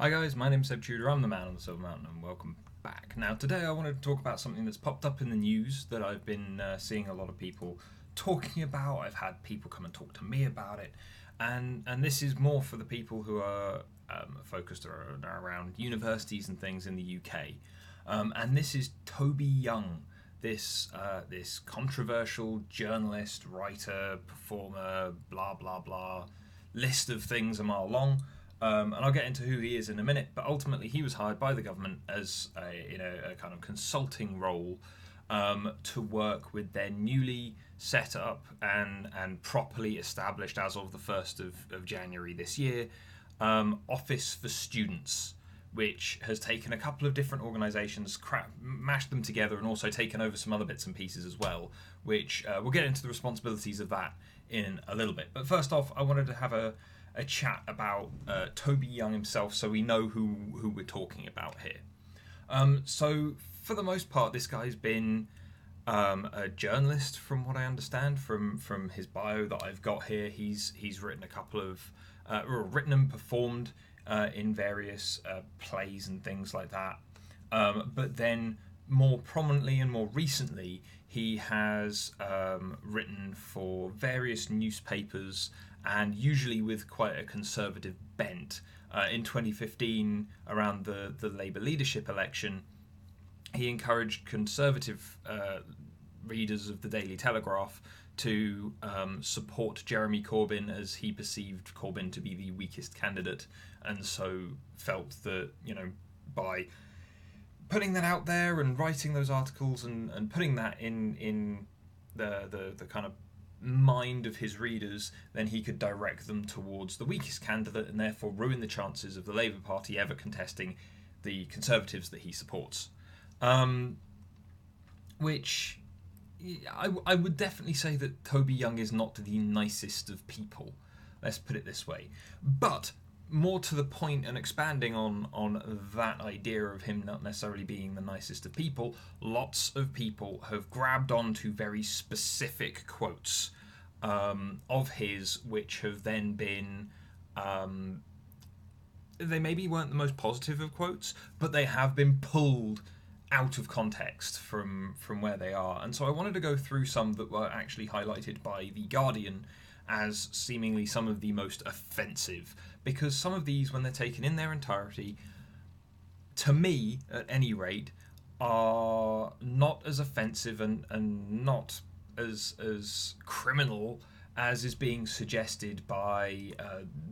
Hi guys, my name's Seb Tudor, I'm the man on the Silver Mountain and welcome back. Now today I wanted to talk about something that's popped up in the news that I've been seeing a lot of people talking about. I've had people come and talk to me about it, and this is more for the people who are focused around universities and things in the UK. And this is Toby Young, this controversial journalist, writer, performer, blah blah blah, list of things a mile long. And I'll get into who he is in a minute, but ultimately he was hired by the government as a kind of consulting role to work with their newly set up and properly established as of the 1st of January this year, Office for Students, which has taken a couple of different organisations, mashed them together, and also taken over some other bits and pieces as well, which we'll get into the responsibilities of that in a little bit. But first off, I wanted to have a chat about Toby Young himself, so we know who we're talking about here. So for the most part, this guy's been a journalist, from what I understand from his bio that I've got here. He's written a couple of written and performed in various plays and things like that. But then more prominently and more recently, he has written for various newspapers, and usually with quite a conservative bent. In 2015, around the Labour leadership election, he encouraged conservative readers of the Daily Telegraph to support Jeremy Corbyn, as he perceived Corbyn to be the weakest candidate, and so felt that, by putting that out there and writing those articles and putting that in the kind of mind of his readers, then he could direct them towards the weakest candidate and therefore ruin the chances of the Labour Party ever contesting the Conservatives that he supports. Which I would definitely say that Toby Young is not the nicest of people. Let's put it this way. But more to the point, and expanding on that idea of him not necessarily being the nicest of people, lots of people have grabbed onto very specific quotes of his, which have then been they maybe weren't the most positive of quotes, but they have been pulled out of context from where they are. And so I wanted to go through some that were actually highlighted by The Guardian as seemingly some of the most offensive, because some of these, when they're taken in their entirety, to me at any rate, are not as offensive and not as criminal as is being suggested by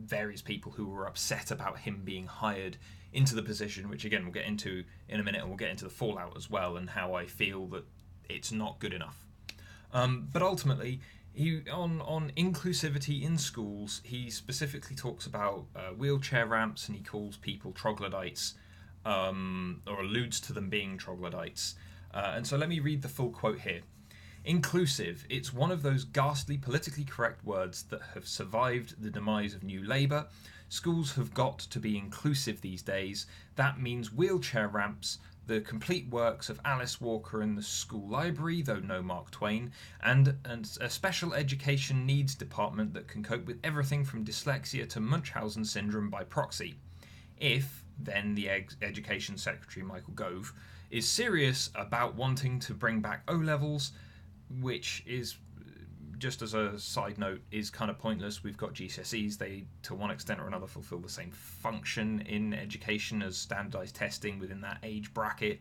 various people who were upset about him being hired into the position, which again we'll get into in a minute, and we'll get into the fallout as well and how I feel that it's not good enough. But ultimately, he on inclusivity in schools, he specifically talks about wheelchair ramps, and he calls people troglodytes, or alludes to them being troglodytes. And so let me read the full quote here. Inclusive, it's one of those ghastly politically correct words that have survived the demise of New Labour. Schools have got to be inclusive these days. That means wheelchair ramps, the complete works of Alice Walker in the school library, though no Mark Twain, and a special education needs department that can cope with everything from dyslexia to Munchausen syndrome by proxy. If, then, the Education Secretary, Michael Gove, is serious about wanting to bring back O-levels, which is, just as a side note, is kind of pointless. We've got GCSEs. They, to one extent or another, fulfill the same function in education as standardised testing within that age bracket.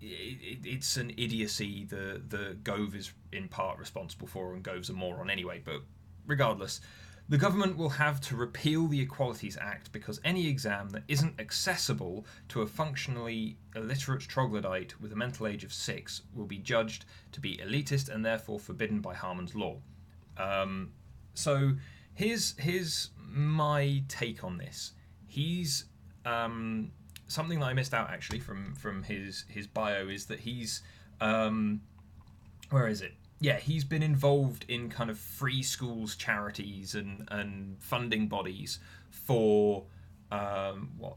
It's an idiocy the Gove is in part responsible for, and Gove's a moron anyway, but regardless, the government will have to repeal the Equalities Act because any exam that isn't accessible to a functionally illiterate troglodyte with a mental age of 6 will be judged to be elitist and therefore forbidden by Harmon's law. So here's my take on this. He's something that I missed out actually from his bio is that he's where is it? Yeah, he's been involved in kind of free schools charities and funding bodies for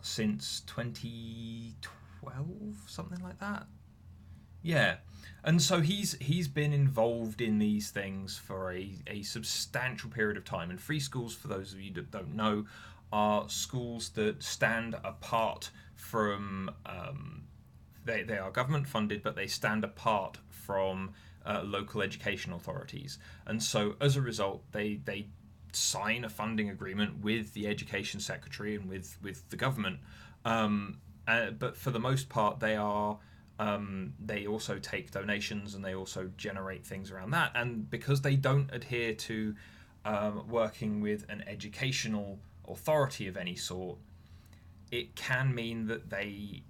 since 2012, something like that. Yeah, and so he's been involved in these things for a substantial period of time. And free schools, for those of you that don't know, are schools that stand apart from they are government funded, but they stand apart from local education authorities, and so as a result, they sign a funding agreement with the education secretary and with the government. But for the most part, they also take donations and they also generate things around that. And because they don't adhere to working with an educational authority of any sort, it can mean that they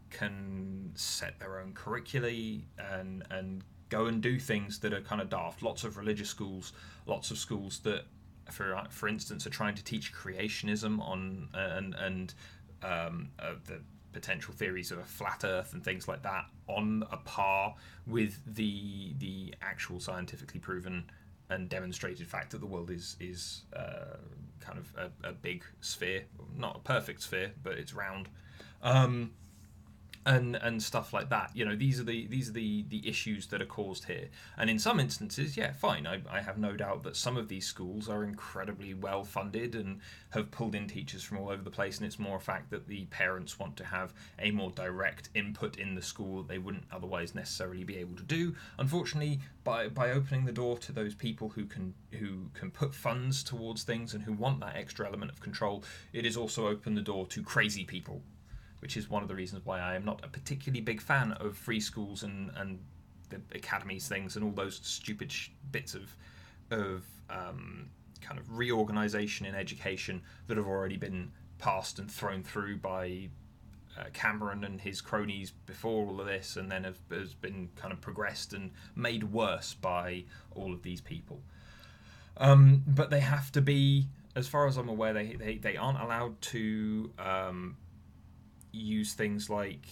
can set their own curricula and go and do things that are kind of daft. Lots of religious schools, lots of schools that, for instance, are trying to teach creationism on and the potential theories of a flat Earth and things like that on a par with the actual scientifically proven and demonstrated fact that the world is kind of a big sphere, not a perfect sphere, but it's round. And stuff like that. These are the issues that are caused here. And in some instances, yeah, fine. I have no doubt that some of these schools are incredibly well funded and have pulled in teachers from all over the place, and it's more a fact that the parents want to have a more direct input in the school that they wouldn't otherwise necessarily be able to do. Unfortunately, by opening the door to those people who can put funds towards things and who want that extra element of control, it has also opened the door to crazy people, which is one of the reasons why I am not a particularly big fan of free schools and the academies things and all those stupid bits of kind of reorganisation in education that have already been passed and thrown through by Cameron and his cronies before all of this, and then has been kind of progressed and made worse by all of these people. But they have to be, as far as I'm aware, they aren't allowed to use things like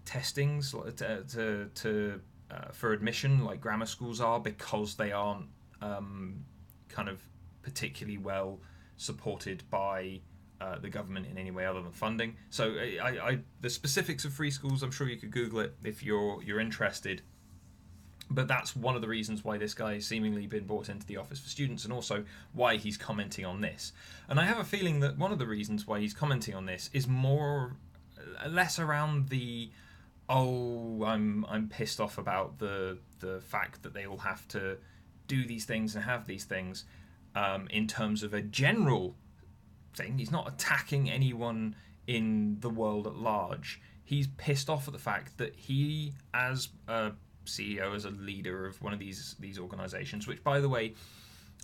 testings for admission, like grammar schools are, because they aren't kind of particularly well supported by the government in any way other than funding. So the specifics of free schools, I'm sure you could Google it if you're interested. But that's one of the reasons why this guy has seemingly been brought into the Office for Students, and also why he's commenting on this. And I have a feeling that one of the reasons why he's commenting on this is less around the, I'm pissed off about the fact that they all have to do these things and have these things, in terms of a general thing. He's not attacking anyone in the world at large. He's pissed off at the fact that he, as a CEO, as a leader of one of these organisations, which, by the way,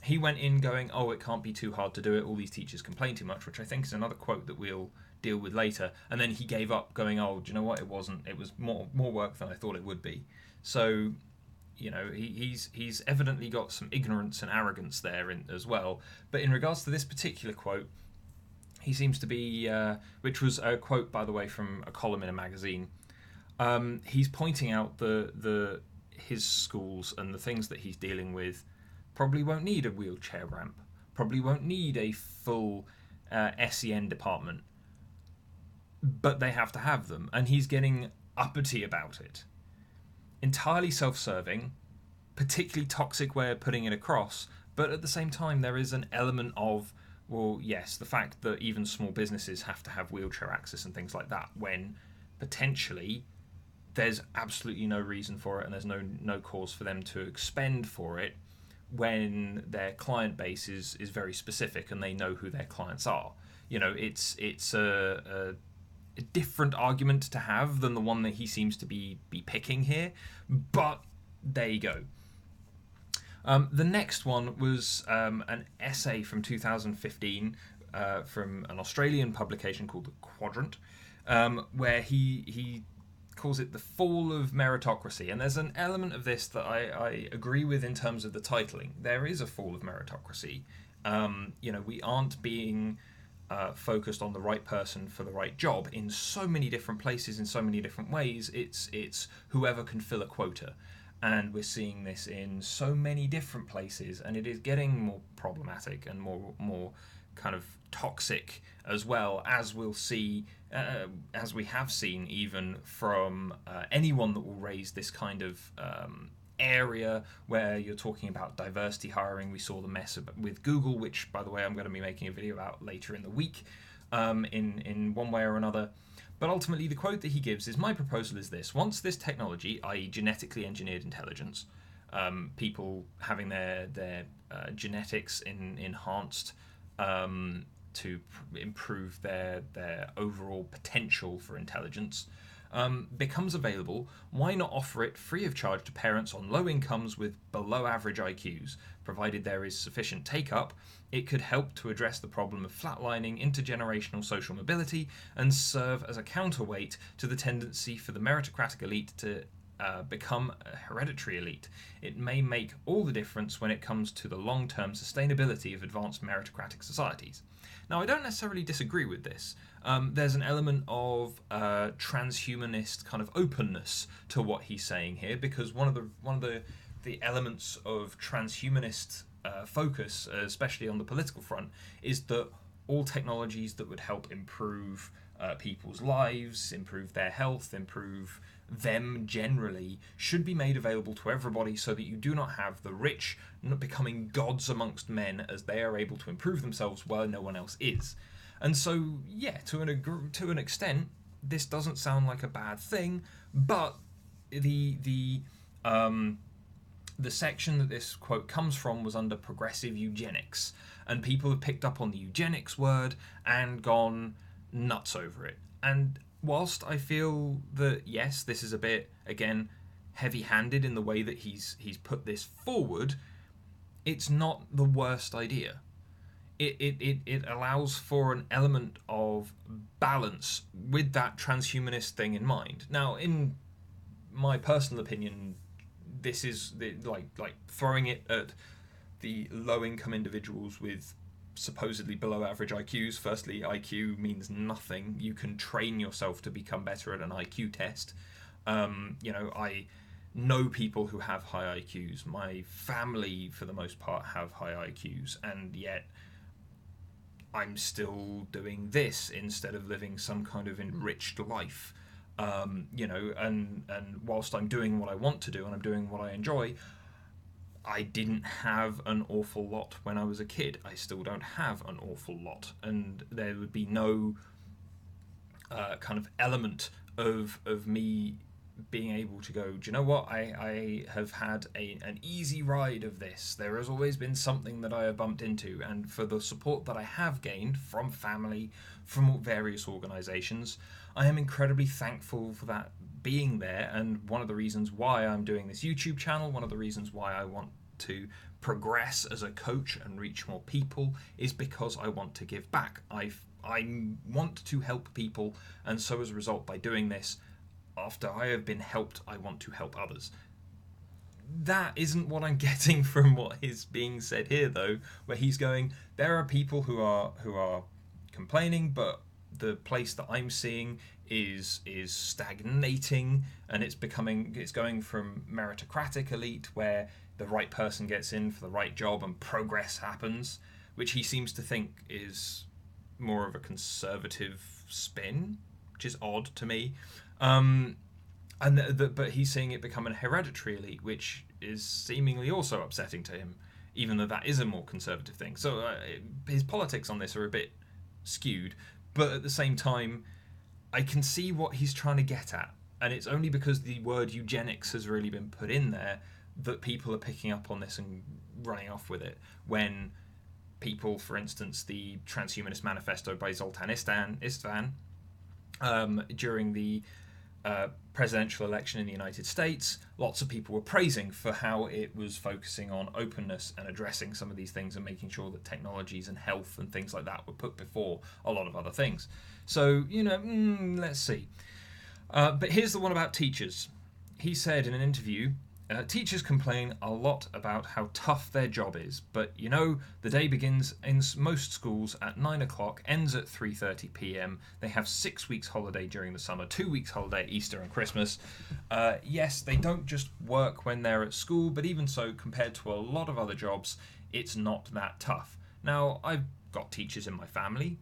he went in going, it can't be too hard to do it, all these teachers complain too much, which I think is another quote that we'll deal with later. And then he gave up going, do you know what, it was more work than I thought it would be. So he's evidently got some ignorance and arrogance there as well. But in regards to this particular quote, he seems to be, which was a quote, by the way, from a column in a magazine. He's pointing out his schools and the things that he's dealing with probably won't need a wheelchair ramp, probably won't need a full SEN department, but they have to have them, and he's getting uppity about it. Entirely self-serving, particularly toxic way of putting it across, but at the same time there is an element of, well, yes, the fact that even small businesses have to have wheelchair access and things like that, when potentially there's absolutely no reason for it and there's no cause for them to expend for it when their client base is very specific and they know who their clients are. It's a different argument to have than the one that he seems to be picking here, but there you go. The next one was an essay from 2015 from an Australian publication called The Quadrant, where he calls it The Fall of Meritocracy. And there's an element of this that I agree with in terms of the titling. There is a fall of meritocracy. We aren't being focused on the right person for the right job in so many different places, in so many different ways. It's whoever can fill a quota. And we're seeing this in so many different places, and it is getting more problematic and more kind of toxic, as well as we'll see, as we have seen even from anyone that will raise this kind of area where you're talking about diversity hiring. We saw the mess with Google, which, by the way, I'm going to be making a video about later in the week, in one way or another. But ultimately, the quote that he gives is, "My proposal is this: once this technology, i.e. genetically engineered intelligence, people having their genetics enhanced to improve their overall potential for intelligence, becomes available, why not offer it free of charge to parents on low incomes with below average IQs? Provided there is sufficient take-up, it could help to address the problem of flatlining intergenerational social mobility and serve as a counterweight to the tendency for the meritocratic elite to become a hereditary elite. It may make all the difference when it comes to the long-term sustainability of advanced meritocratic societies." Now, I don't necessarily disagree with this. There's an element of transhumanist kind of openness to what he's saying here, because one of the elements of transhumanist focus, especially on the political front, is that all technologies that would help improve people's lives, improve their health, improve them generally, should be made available to everybody, so that you do not have the rich not becoming gods amongst men as they are able to improve themselves while no one else is. And so, yeah, to an extent, this doesn't sound like a bad thing, but the section that this quote comes from was under progressive eugenics, and people have picked up on the eugenics word and gone nuts over it. And whilst I feel that, yes, this is a bit, again, heavy-handed in the way that he's put this forward, it's not the worst idea. It allows for an element of balance with that transhumanist thing in mind. Now, in my personal opinion, this is like throwing it at the low-income individuals with supposedly below average IQs. Firstly, IQ means nothing. You can train yourself to become better at an IQ test. I know people who have high IQs. My family, for the most part, have high IQs, and yet I'm still doing this instead of living some kind of enriched life. And whilst I'm doing what I want to do and I'm doing what I enjoy, I didn't have an awful lot when I was a kid. I still don't have an awful lot, and there would be no kind of element of me being able to go, do you know what, I have had an easy ride of this. There has always been something that I have bumped into, and for the support that I have gained from family, from various organisations, I am incredibly thankful for that being there. And one of the reasons why I'm doing this YouTube channel, one of the reasons why I want to progress as a coach and reach more people, is because I want to give back. I want to help people, and so as a result, by doing this, after I have been helped, I want to help others. That isn't what I'm getting from what is being said here, though, where he's going, there are people who are complaining, but the place that I'm seeing is stagnating, and it's going from meritocratic elite, where the right person gets in for the right job and progress happens, which he seems to think is more of a conservative spin, which is odd to me. But he's seeing it become an hereditary elite, which is seemingly also upsetting to him, even though that is a more conservative thing. So his politics on this are a bit skewed, but at the same time, I can see what he's trying to get at, and it's only because the word eugenics has really been put in there that people are picking up on this and running off with it. When people, for instance, the Transhumanist Manifesto by Zoltan Istvan, during the presidential election in the United States, lots of people were praising for how it was focusing on openness and addressing some of these things and making sure that technologies and health and things like that were put before a lot of other things. So, let's see. But here's the one about teachers. He said in an interview, teachers complain a lot about how tough their job is, but the day begins in most schools at 9 o'clock, ends at 3:30 p.m. They have 6 weeks holiday during the summer, 2 weeks holiday at Easter and Christmas. Yes, they don't just work when they're at school, but even so, compared to a lot of other jobs, it's not that tough. Now, I've got teachers in my family.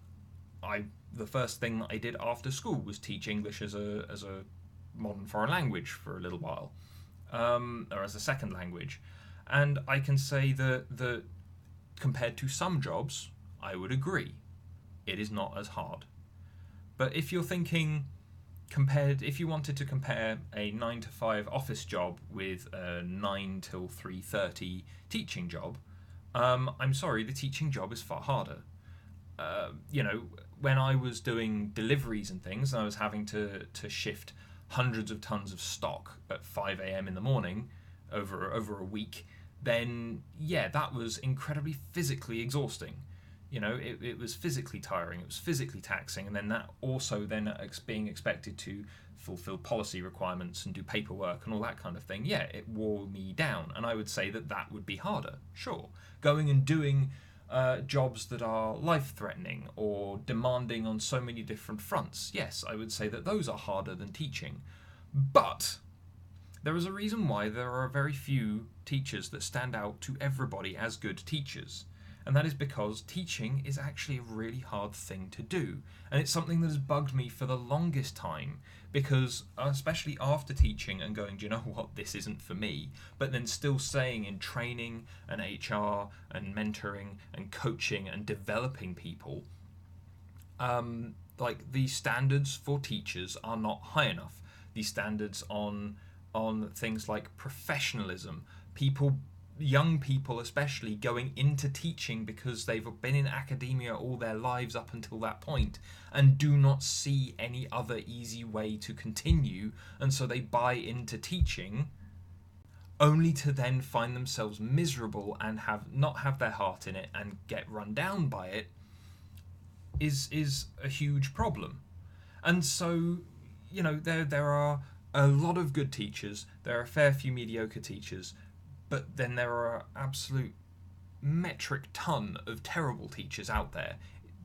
The first thing that I did after school was teach English as a modern foreign language for a little while. or as a second language. And I can say that compared to some jobs, I would agree, it is not as hard. But if you're thinking if you wanted to compare a 9 to 5 office job with a 9 till 3:30 teaching job, I'm sorry, the teaching job is far harder. You know, when I was doing deliveries and things, and I was having to shift hundreds of tons of stock at 5 a.m. in the morning over a week, then yeah, that was incredibly physically exhausting. You know, it was physically tiring, it was physically taxing, and then that also then being expected to fulfill policy requirements and do paperwork and all that kind of thing. Yeah, it wore me down, and I would say that would be harder. Sure, going and doing jobs that are life-threatening or demanding on so many different fronts. Yes, I would say that those are harder than teaching. But there is a reason why there are very few teachers that stand out to everybody as good teachers. And that is because teaching is actually a really hard thing to do. And it's something that has bugged me for the longest time, because especially after teaching and going, do you know what, this isn't for me, but then still staying in training and HR and mentoring and coaching and developing people, like the standards for teachers are not high enough. The standards on things like professionalism, young people especially going into teaching because they've been in academia all their lives up until that point and do not see any other easy way to continue, and so they buy into teaching only to then find themselves miserable and not have their heart in it and get run down by it, is a huge problem. And so, you know, there are a lot of good teachers, there are a fair few mediocre teachers, but then there are absolute metric ton of terrible teachers out there,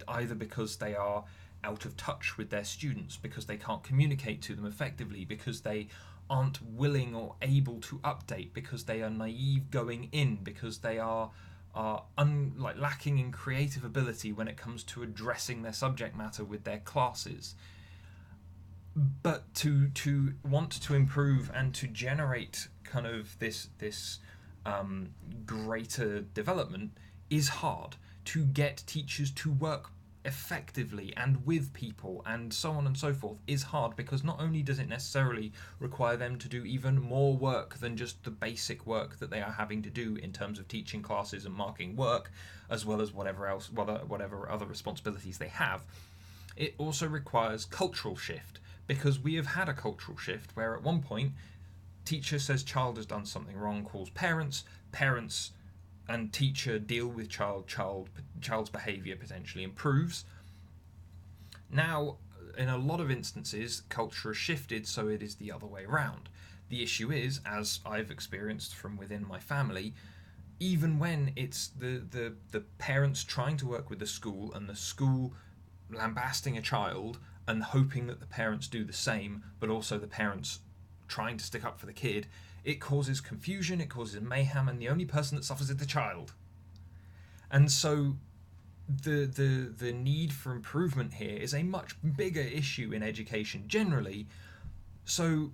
either because they are out of touch with their students, because they can't communicate to them effectively, because they aren't willing or able to update, because they are naive going in, because they are lacking in creative ability when it comes to addressing their subject matter with their classes. But to want to improve and to generate kind of this greater development is hard. To get teachers to work effectively and with people and so on and so forth is hard, because not only does it necessarily require them to do even more work than just the basic work that they are having to do in terms of teaching classes and marking work, as well as whatever other responsibilities they have, it also requires cultural shift, because we have had a cultural shift where at one point teacher says child has done something wrong, calls parents and teacher deal with child's behaviour potentially improves. Now, in a lot of instances, culture has shifted, so it is the other way around. The issue is, as I've experienced from within my family, even when it's the parents trying to work with the school and the school lambasting a child and hoping that the parents do the same, but also the parents trying to stick up for the kid, it causes confusion, it causes mayhem, and the only person that suffers is the child. And so the need for improvement here is a much bigger issue in education generally. So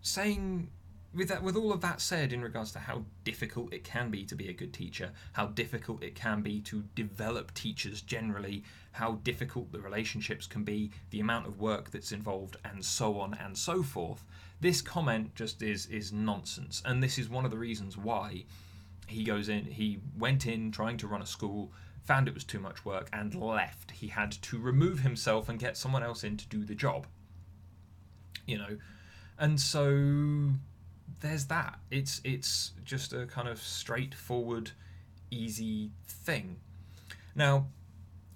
saying, with all of that said, in regards to how difficult it can be to be a good teacher, how difficult it can be to develop teachers generally, how difficult the relationships can be, the amount of work that's involved, and so on and so forth, this comment just is nonsense. And this is one of the reasons why he went in trying to run a school, found it was too much work, and left. He had to remove himself and get someone else in to do the job. You know, and so there's that. It's just a kind of straightforward, easy thing. Now,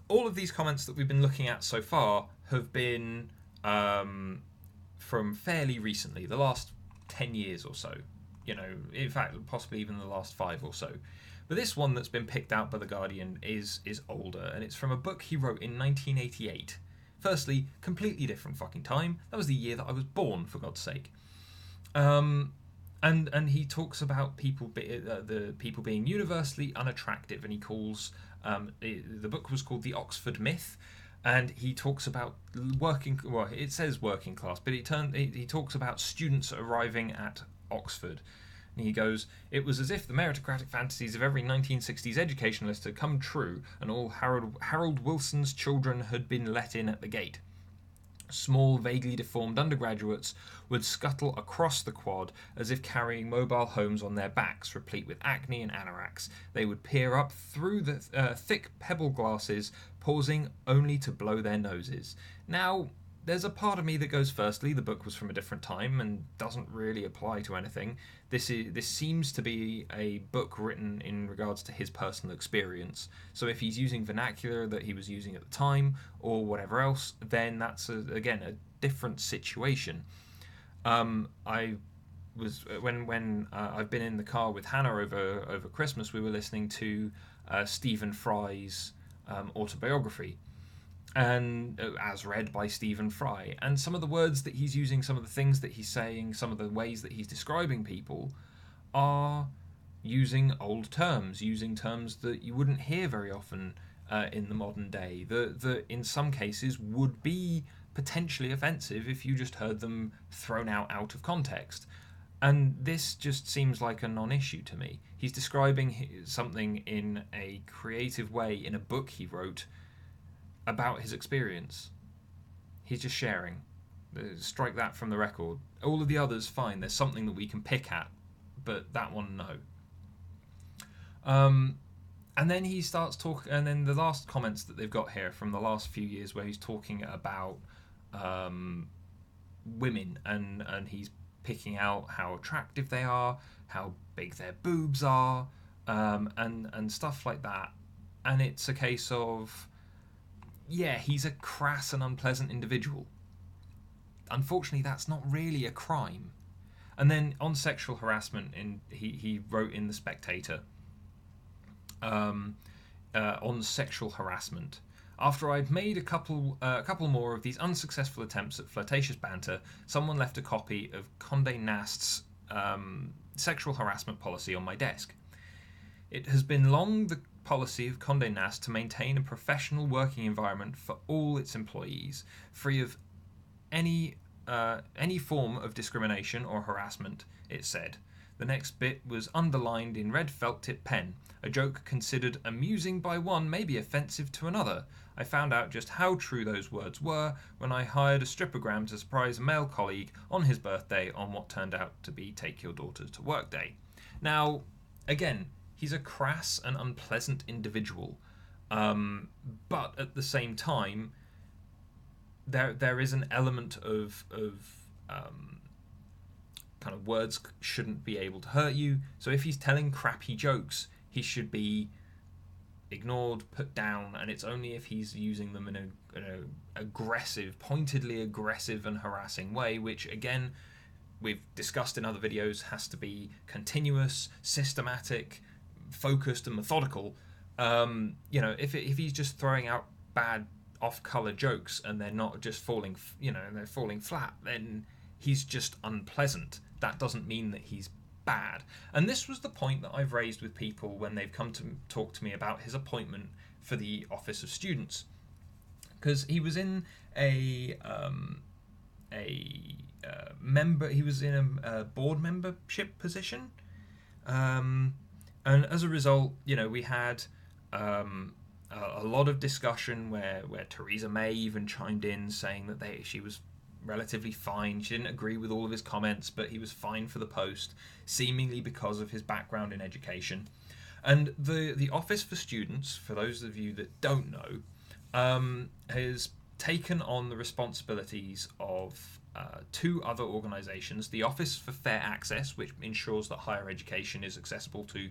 all of these comments that we've been looking at so far have been from fairly recently, the last 10 years or so. You know, in fact, possibly even the last 5 or so. But this one that's been picked out by The Guardian is older, and it's from a book he wrote in 1988. Firstly, completely different fucking time. That was the year that I was born, for God's sake. And he talks about the people being universally unattractive, and he calls the book was called The Oxford Myth, and he talks about it says working class, but he talks about students arriving at Oxford. And he goes, "It was as if the meritocratic fantasies of every 1960s educationalist had come true, and all Harold Wilson's children had been let in at the gate. Small, vaguely deformed undergraduates would scuttle across the quad as if carrying mobile homes on their backs, replete with acne and anoraks. They would peer up through the thick pebble glasses, pausing only to blow their noses." Now, there's a part of me that goes, firstly, the book was from a different time and doesn't really apply to anything. This seems to be a book written in regards to his personal experience. So if he's using vernacular that he was using at the time or whatever else, then that's again a different situation. I was when I've been in the car with Hannah over Christmas, we were listening to Stephen Fry's autobiography, and as read by Stephen Fry, and some of the words that he's using, some of the things that he's saying, some of the ways that he's describing people are using old terms, using terms that you wouldn't hear very often in the modern day, that in some cases would be potentially offensive if you just heard them thrown out of context. And this just seems like a non-issue to me. He's describing something in a creative way in a book he wrote about his experience. He's just sharing. Strike that from the record. All of the others, fine, there's something that we can pick at, but that one, no. And then he starts talking, and then the last comments that they've got here from the last few years where he's talking about women, and he's picking out how attractive they are, how big their boobs are, and stuff like that. And it's a case of, yeah, he's a crass and unpleasant individual. Unfortunately, that's not really a crime. And then on sexual harassment, he wrote in The Spectator, on sexual harassment: "After I'd made a couple more of these unsuccessful attempts at flirtatious banter, someone left a copy of Condé Nast's sexual harassment policy on my desk. It has been long the policy of Condé Nast to maintain a professional working environment for all its employees, free of any form of discrimination or harassment," it said. The next bit was underlined in red felt tip pen: "A joke considered amusing by one may be offensive to another. I found out just how true those words were when I hired a stripogram to surprise a male colleague on his birthday on what turned out to be Take Your Daughter to Work Day." Now, again, he's a crass and unpleasant individual, but at the same time, there is an element of kind of words shouldn't be able to hurt you. So if he's telling crappy jokes, he should be ignored, put down, and it's only if he's using them in an aggressive, pointedly aggressive and harassing way, which again we've discussed in other videos has to be continuous, systematic, focused and methodical. If he's just throwing out bad off-color jokes and they're not just falling, they're falling flat, then he's just unpleasant. That doesn't mean that he's bad. And this was the point that I've raised with people when they've come to talk to me about his appointment for the Office of Students, because he was in a member. He was in a board membership position, and as a result, we had a lot of discussion where Theresa May even chimed in saying that she was relatively fine. She didn't agree with all of his comments, but he was fine for the post, seemingly because of his background in education. And the Office for Students, for those of you that don't know, has taken on the responsibilities of two other organisations: the Office for Fair Access, which ensures that higher education is accessible to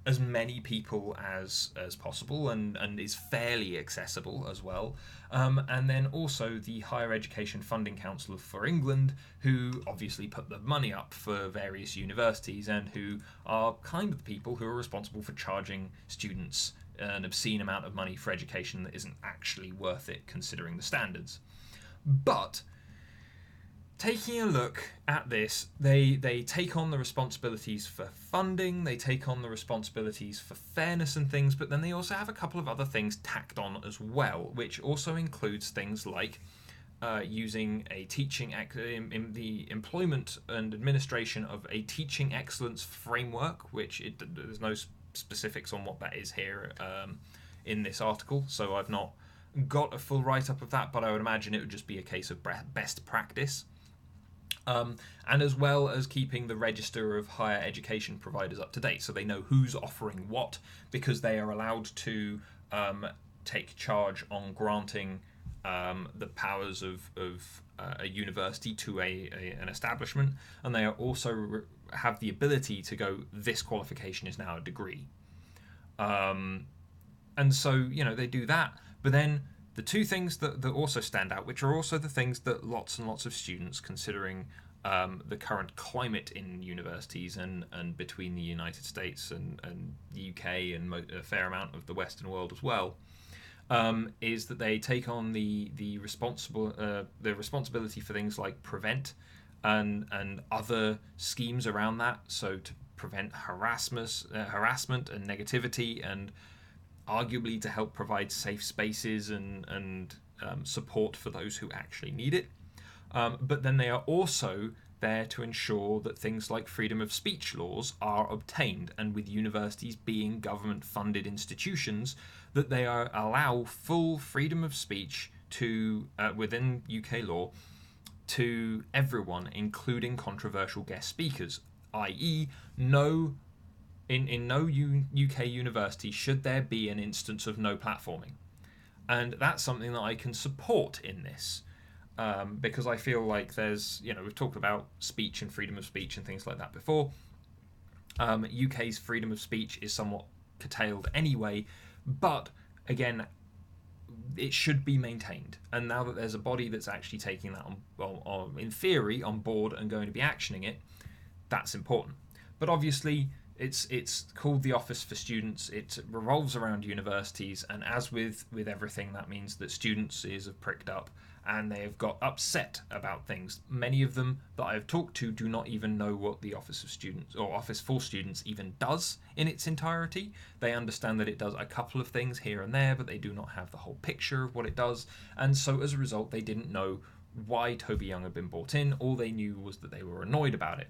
as many people as possible and is fairly accessible as well, and then also the Higher Education Funding Council for England, who obviously put the money up for various universities and who are kind of the people who are responsible for charging students an obscene amount of money for education that isn't actually worth it considering the standards. But taking a look at this, they take on the responsibilities for funding, they take on the responsibilities for fairness and things, but then they also have a couple of other things tacked on as well, which also includes things like using a in the employment and administration of a teaching excellence framework, which there's no specifics on what that is here in this article, so I've not got a full write-up of that, but I would imagine it would just be a case of best practice. And as well as keeping the register of higher education providers up to date, so they know who's offering what, because they are allowed to take charge on granting the powers of a university to an establishment, and they are also have the ability to go, this qualification is now a degree. And so, they do that. But then the two things that also stand out, which are also the things that lots and lots of students, considering the current climate in universities and between the United States and the UK and a fair amount of the Western world as well, is that they take on the responsibility for things like prevent and other schemes around that, so to prevent harassment and negativity, and arguably to help provide safe spaces and support for those who actually need it. But then they are also there to ensure that things like freedom of speech laws are obtained, and with universities being government-funded institutions, that they allow full freedom of speech to within UK law to everyone, including controversial guest speakers, i.e. In no UK university should there be an instance of no platforming. And that's something that I can support in this, because I feel like there's, we've talked about speech and freedom of speech and things like that before. UK's freedom of speech is somewhat curtailed anyway, but again, it should be maintained. And now that there's a body that's actually taking that on in theory, on board and going to be actioning it, that's important. But obviously, it's called the Office for Students. It revolves around universities, and as with everything, that means that students' ears have pricked up and they have got upset about things. Many of them that I've talked to do not even know what the Office of Students or Office for Students even does in its entirety. They understand that it does a couple of things here and there, but they do not have the whole picture of what it does, and so as a result they didn't know why Toby Young had been brought in. All they knew was that they were annoyed about it.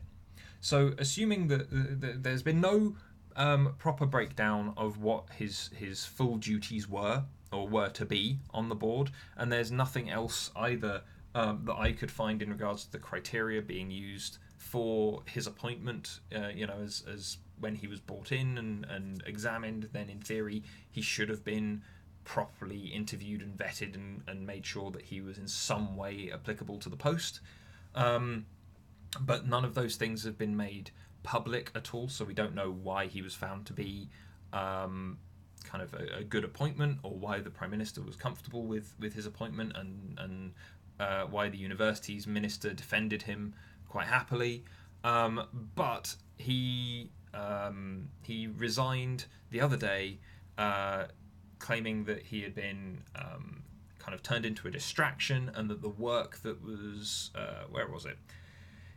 So assuming that there's been no proper breakdown of what his full duties were or were to be on the board, and there's nothing else either that I could find in regards to the criteria being used for his appointment, as when he was brought in and examined, then in theory he should have been properly interviewed and vetted and made sure that he was in some way applicable to the post. But none of those things have been made public at all, so we don't know why he was found to be kind of a good appointment, or why the Prime Minister was comfortable with his appointment, and why the university's minister defended him quite happily. But he resigned the other day, claiming that he had been kind of turned into a distraction, and that the work that was where was it?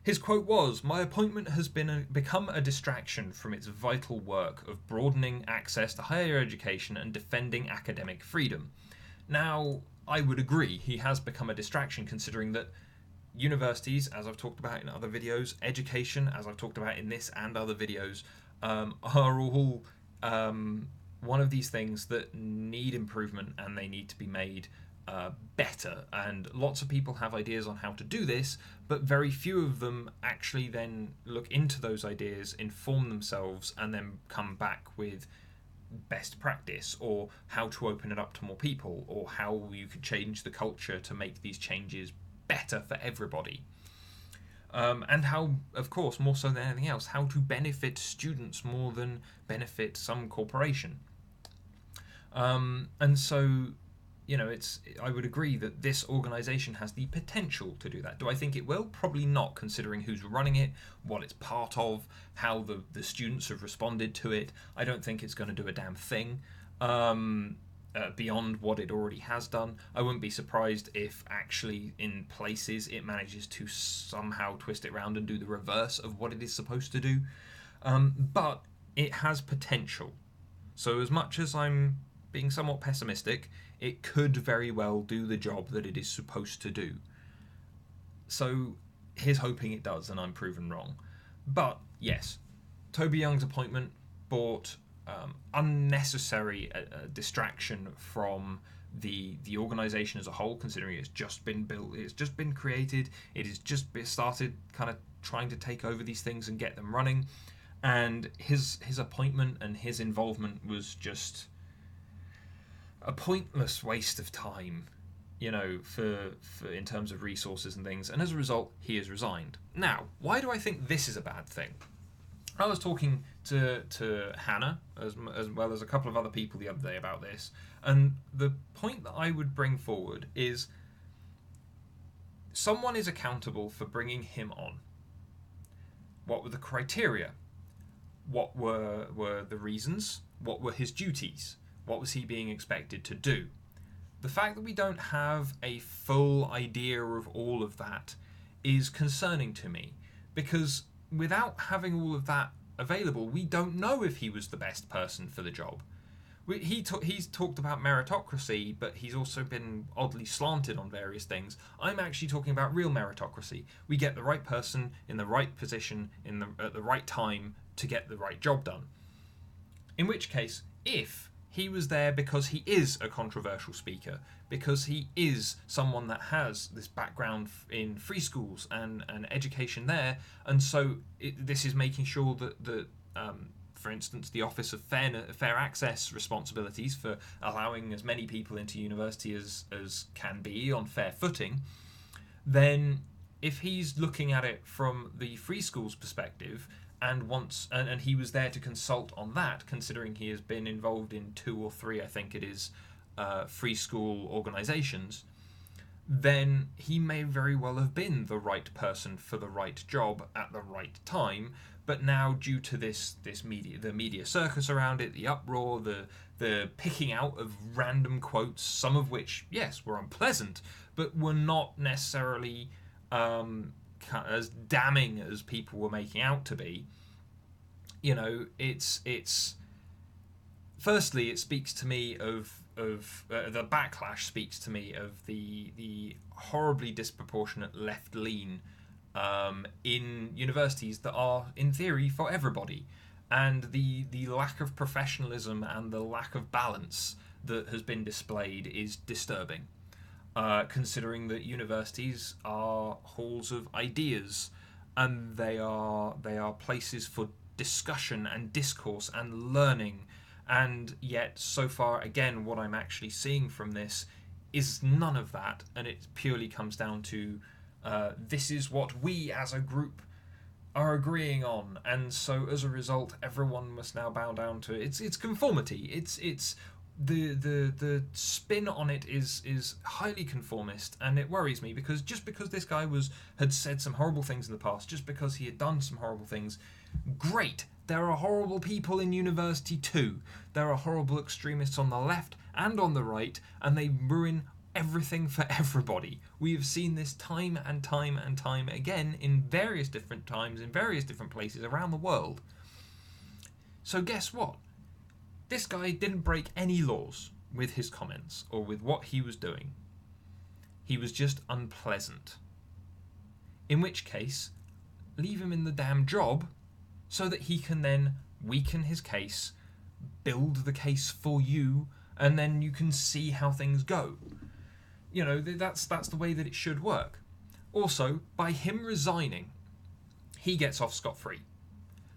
His quote was, "My appointment has become a distraction from its vital work of broadening access to higher education and defending academic freedom." Now, I would agree, he has become a distraction, considering that universities, as I've talked about in other videos, education, as I've talked about in this and other videos, are all one of these things that need improvement, and they need to be made better. And lots of people have ideas on how to do this, but very few of them actually then look into those ideas, inform themselves, and then come back with best practice, or how to open it up to more people, or how you could change the culture to make these changes better for everybody. And how, of course, more so than anything else, how to benefit students more than benefit some corporation. And so, I would agree that this organisation has the potential to do that. Do I think it will? Probably not, considering who's running it, what it's part of, how the students have responded to it. I don't think it's going to do a damn thing beyond what it already has done. I wouldn't be surprised if actually in places it manages to somehow twist it around and do the reverse of what it is supposed to do. But it has potential. So as much as I'm being somewhat pessimistic, it could very well do the job that it is supposed to do. So here's hoping it does, and I'm proven wrong. But yes, Toby Young's appointment brought unnecessary distraction from the organisation as a whole, considering it's just been built, it's just been created, it has just started kind of trying to take over these things and get them running. And his appointment and his involvement was just a pointless waste of time, for in terms of resources and things. And as a result, he has resigned. Now, why do I think this is a bad thing? I was talking to Hannah, as well as a couple of other people the other day about this, and the point that I would bring forward is someone is accountable for bringing him on. What were the criteria? What were the reasons? What were his duties? What was he being expected to do? The fact that we don't have a full idea of all of that is concerning to me, because without having all of that available, we don't know if he was the best person for the job. He's talked about meritocracy, but he's also been oddly slanted on various things. I'm actually talking about real meritocracy. We get the right person in the right position at the right time to get the right job done. In which case, if he was there because he is a controversial speaker, because he is someone that has this background in free schools and education there, and so this is making sure that for instance, the Office of Fair Access responsibilities for allowing as many people into university as can be on fair footing, then if he's looking at it from the free schools perspective and he was there to consult on that, considering he has been involved in 2 or 3, I think it is, free school organisations, then he may very well have been the right person for the right job at the right time. But now, due to the media circus around it, the uproar, the picking out of random quotes, some of which, yes, were unpleasant, but were not necessarily as damning as people were making out to be. It's firstly, it speaks to me of the backlash speaks to me of the horribly disproportionate left lean in universities that are, in theory, for everybody, and the lack of professionalism and the lack of balance that has been displayed is disturbing, considering that universities are halls of ideas, and they are places for discussion and discourse and learning. And yet, so far, again, what I'm actually seeing from this is none of that, and it purely comes down to this is what we as a group are agreeing on, and so as a result, everyone must now bow down to it. It's conformity. It's the spin on it is highly conformist, and it worries me, because just because this guy had said some horrible things in the past, just because he had done some horrible things, great. There are horrible people in university too. There are horrible extremists on the left and on the right, and they ruin everything for everybody. We have seen this time and time and time again in various different times, in various different places around the world. So guess what? This guy didn't break any laws with his comments or with what he was doing. He was just unpleasant. In which case, leave him in the damn job so that he can then weaken his case, build the case for you, and then you can see how things go. That's the way that it should work. Also, by him resigning, he gets off scot-free.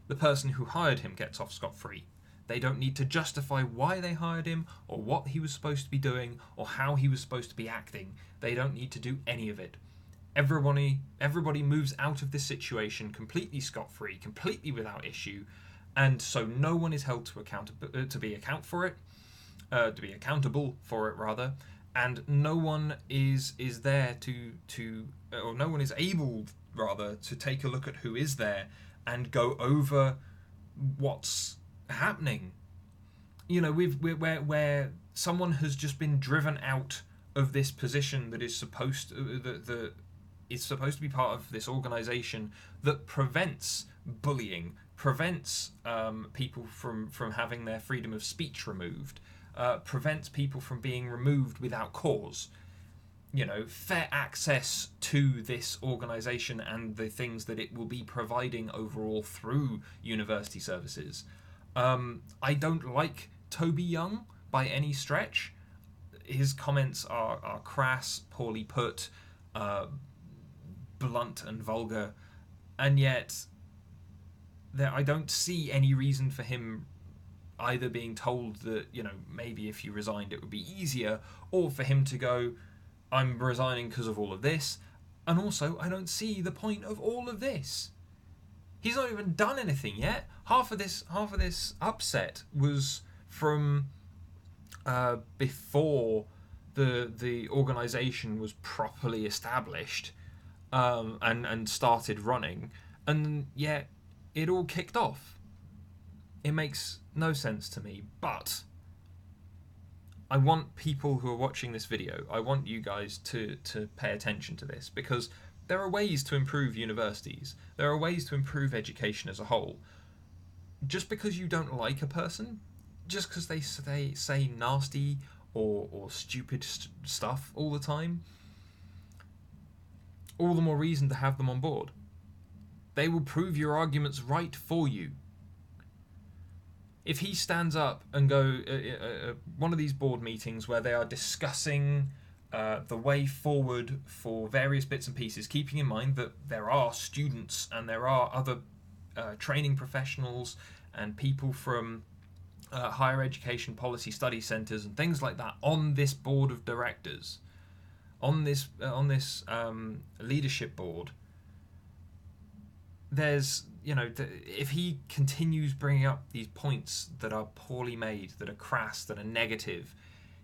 The person who hired him gets off scot-free. They don't need to justify why they hired him, or what he was supposed to be doing, or how he was supposed to be acting. They don't need to do any of it. Everybody moves out of this situation completely scot-free, completely without issue, and so no one is held to be accountable for it rather, and no one is there or no one is able rather to take a look at who is there and go over what's happening. Where someone has just been driven out of this position that is supposed to be part of this organisation that prevents bullying, prevents people from having their freedom of speech removed, prevents people from being removed without cause. You know, fair access to this organisation and the things that it will be providing overall through university services. I don't like Toby Young by any stretch. His comments are crass, poorly put, blunt and vulgar, and yet I don't see any reason for him either being told that, you know, maybe if you resigned it would be easier, or for him to go, I'm resigning because of all of this. And also, I don't see the point of all of this. He's not even done anything yet. Half of this upset was from before the organisation was properly established and started running, and yet it all kicked off. It makes no sense to me, but I want people who are watching this video, I want you guys to pay attention to this, because there are ways to improve universities. There are ways to improve education as a whole. Just because you don't like a person, just because they say nasty or stupid stuff all the time, all the more reason to have them on board. They will prove your arguments right for you. If he stands up and go one of these board meetings where they are discussing the way forward for various bits and pieces, keeping in mind that there are students and there are other training professionals and people from higher education policy study centres and things like that on this board of directors, on this leadership board. There's, you know, if he continues bringing up these points that are poorly made, that are crass, that are negative,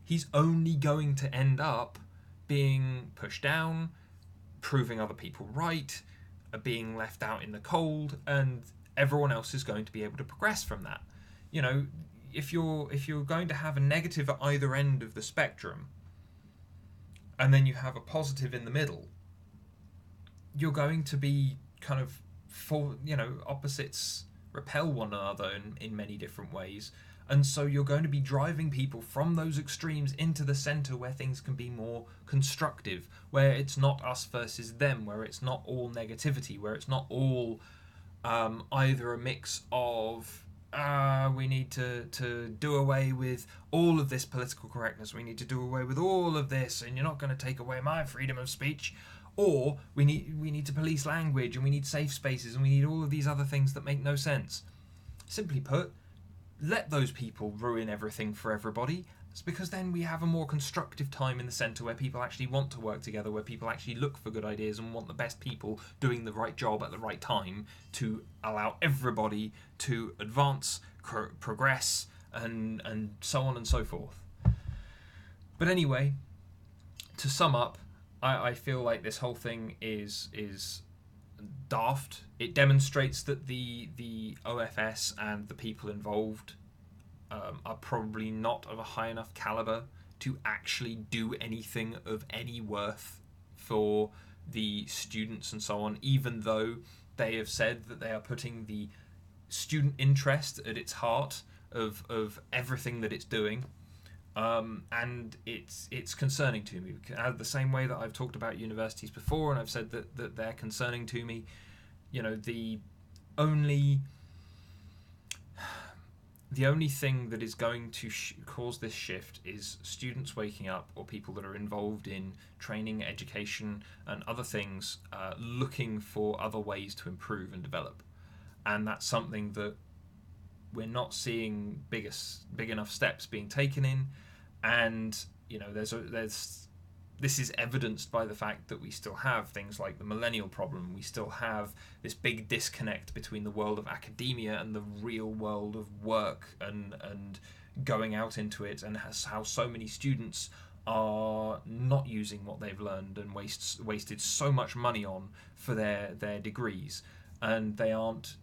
he's only going to end up being pushed down, proving other people right, being left out in the cold, and everyone else is going to be able to progress from that. You know, if you're going to have a negative at either end of the spectrum, and then you have a positive in the middle, you're going to be kind of, opposites repel one another in many different ways, and so you're going to be driving people from those extremes into the center where things can be more constructive, where it's not us versus them, where it's not all negativity, where it's not all either a mix of we need to do away with all of this political correctness, we need to do away with all of this, and you're not going to take away my freedom of speech, or we need to police language, and we need safe spaces, and we need all of these other things that make no sense. Simply put, let those people ruin everything for everybody. It's because then we have a more constructive time in the centre where people actually want to work together, where people actually look for good ideas and want the best people doing the right job at the right time to allow everybody to advance, progress, and so on and so forth. But anyway, to sum up, I feel like this whole thing is daft. It demonstrates that the OFS and the people involved are probably not of a high enough caliber to actually do anything of any worth for the students and so on, even though they have said that they are putting the student interest at its heart of everything that it's doing. And it's concerning to me. The same way that I've talked about universities before, and I've said that they're concerning to me. You know, the only thing that is going to cause this shift is students waking up, or people that are involved in training, education, and other things, looking for other ways to improve and develop. And that's something that we're not seeing big enough steps being taken in. And you know, this is evidenced by the fact that we still have things like the millennial problem. We still have this big disconnect between the world of academia and the real world of work and going out into it, and how so many students are not using what they've learned and wasted so much money on for their degrees. And they aren't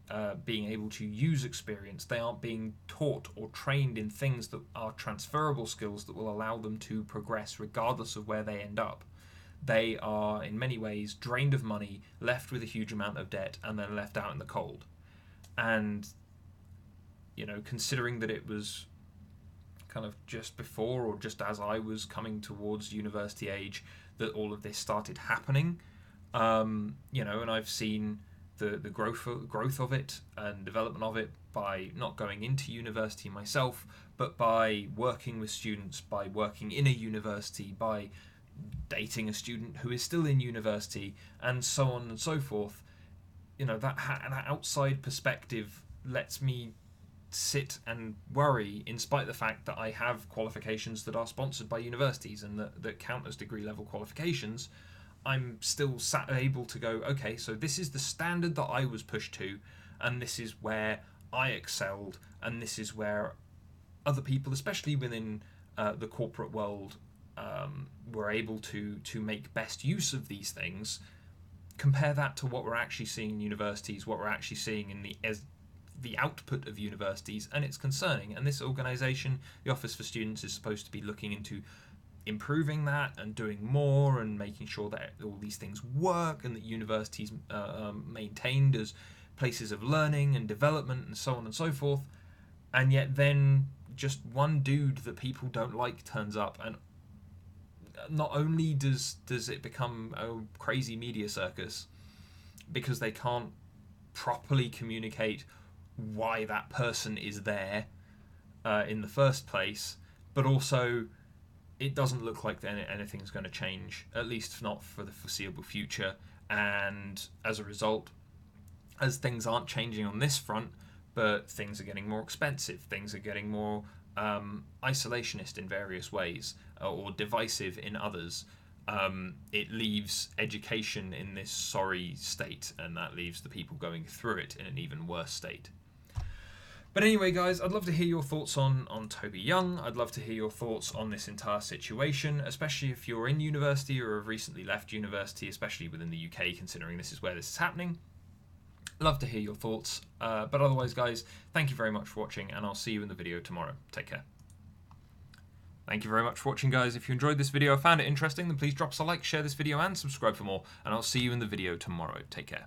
being able to use experience. They aren't being taught or trained in things that are transferable skills that will allow them to progress regardless of where they end up. They are, in many ways, drained of money, left with a huge amount of debt, and then left out in the cold. And, you know, considering that it was kind of just before or just as I was coming towards university age that all of this started happening. You know, and I've seen the growth of it and development of it by not going into university myself, but by working with students, by working in a university, by dating a student who is still in university, and so on and so forth. You know, that outside perspective lets me sit and worry, in spite of the fact that I have qualifications that are sponsored by universities and that count as degree level qualifications. I'm still able to go, okay, so this is the standard that I was pushed to, and this is where I excelled, and this is where other people, especially within the corporate world, were able to make best use of these things. Compare that to what we're actually seeing in universities, what we're actually seeing in the output of universities, and it's concerning. And this organisation, the Office for Students, is supposed to be looking into improving that and doing more and making sure that all these things work and that universities are maintained as places of learning and development and so on and so forth. And yet then just one dude that people don't like turns up, and not only does it become a crazy media circus because they can't properly communicate why that person is there in the first place, but also it doesn't look like anything's going to change, at least not for the foreseeable future. And as a result, as things aren't changing on this front, but things are getting more expensive, things are getting more isolationist in various ways, or divisive in others, it leaves education in this sorry state, and that leaves the people going through it in an even worse state. But anyway, guys, I'd love to hear your thoughts on Toby Young. I'd love to hear your thoughts on this entire situation, especially if you're in university or have recently left university, especially within the UK, considering this is where this is happening. Love to hear your thoughts. But otherwise, guys, thank you very much for watching, and I'll see you in the video tomorrow. Take care. Thank you very much for watching, guys. If you enjoyed this video or found it interesting, then please drop us a like, share this video, and subscribe for more. And I'll see you in the video tomorrow. Take care.